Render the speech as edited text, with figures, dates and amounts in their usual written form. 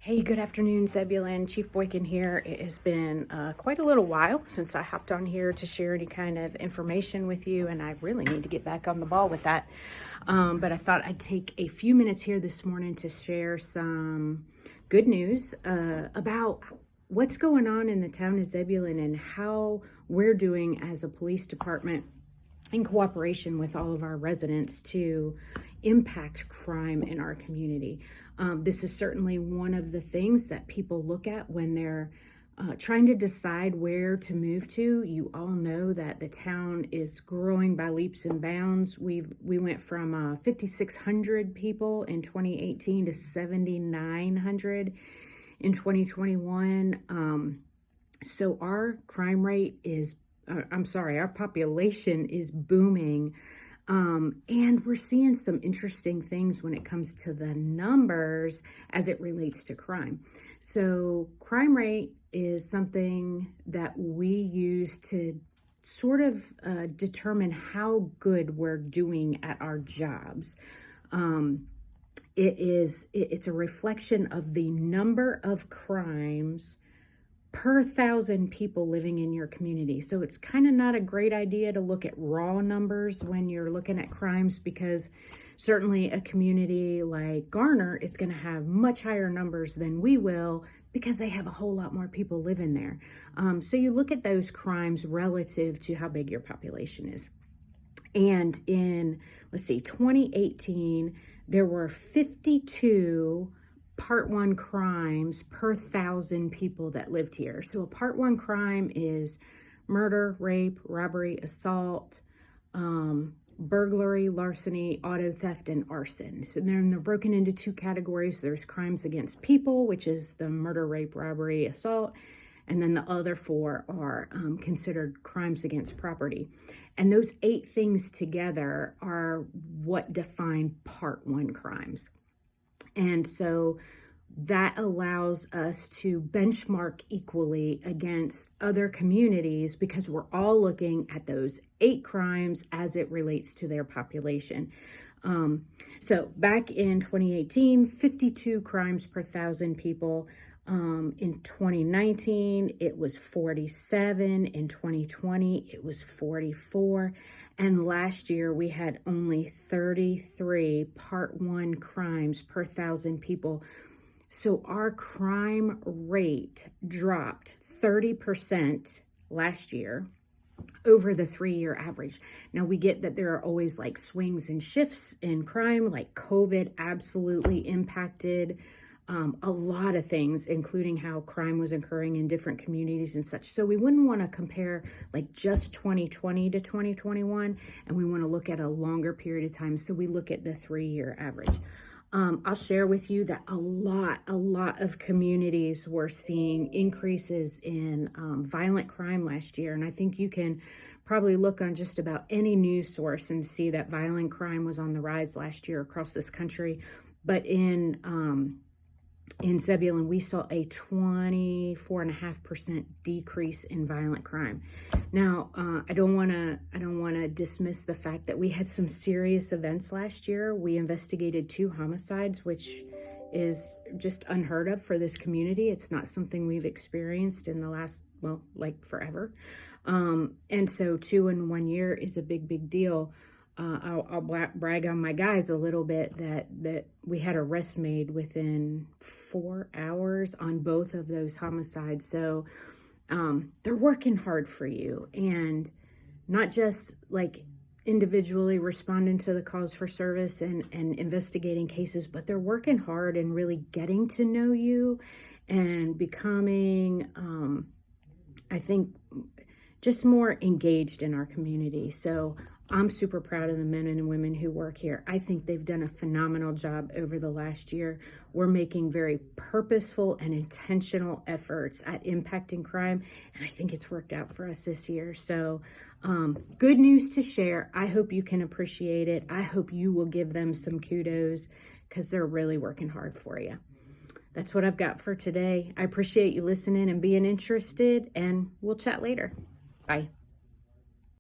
Hey, good afternoon, Zebulon. Chief Boykin here. It has been quite a little while since I hopped on here to share any kind of information with you, and I really need to get back on the ball with that. But I thought I'd take a few minutes here this morning to share some good news about what's going on in the town of Zebulon and how we're doing as a police department in cooperation with all of our residents to impact crime in our community. This is certainly one of the things that people look at when they're trying to decide where to move to. You all know that the town is growing by leaps and bounds. We went from 5,600 people in 2018 to 7,900 in 2021. So our crime rate is our population is booming. And we're seeing some interesting things when it comes to the numbers as it relates to crime. So crime rate is something that we use to sort of determine how good we're doing at our jobs. It's a reflection of the number of crimes per 1,000 people living in your community. So it's kind of not a great idea to look at raw numbers when you're looking at crimes, because certainly a community like Garner, it's going to have much higher numbers than we will because they have a whole lot more people living there. So you look at those crimes relative to how big your population is. And in, 2018, there were 52 Part 1 crimes per 1,000 people that lived here. So a Part 1 crime is murder, rape, robbery, assault, burglary, larceny, auto theft, and arson. So then they're broken into two categories. There's crimes against people, which is the murder, rape, robbery, assault, and then the other four are considered crimes against property. And those 8 things together are what define Part 1 crimes. And so that allows us to benchmark equally against other communities because we're all looking at those 8 crimes as it relates to their population. So back in 2018, 52 crimes per 1,000 people. In 2019, it was 47. In 2020, it was 44. And last year, we had only 33 Part 1 crimes per 1,000 people. So our crime rate dropped 30% last year over the 3-year average. Now, we get that there are always like swings and shifts in crime, like COVID absolutely impacted a lot of things, including how crime was occurring in different communities and such. So we wouldn't want to compare like just 2020 to 2021, and we want to look at a longer period of time. So we look at the 3-year average. I'll share with you that a lot of communities were seeing increases in violent crime last year. And I think you can probably look on just about any news source and see that violent crime was on the rise last year across this country. But in Zebulon, we saw a 24.5% decrease in violent crime. Now, I don't want to dismiss the fact that we had some serious events last year. We investigated 2 homicides, which is just unheard of for this community. It's not something we've experienced in the last, forever. And so 2 in 1 year is a big deal. I'll brag on my guys a little bit that we had arrests made within 4 hours on both of those homicides. So they're working hard for you, and not just like individually responding to the calls for service and investigating cases, but they're working hard and really getting to know you and becoming, I think, just more engaged in our community. So I'm super proud of the men and women who work here. I think they've done a phenomenal job over the last year. We're making very purposeful and intentional efforts at impacting crime, and I think it's worked out for us this year. So good news to share. I hope you can appreciate it. I hope you will give them some kudos because they're really working hard for you. That's what I've got for today. I appreciate you listening and being interested, and we'll chat later. Bye.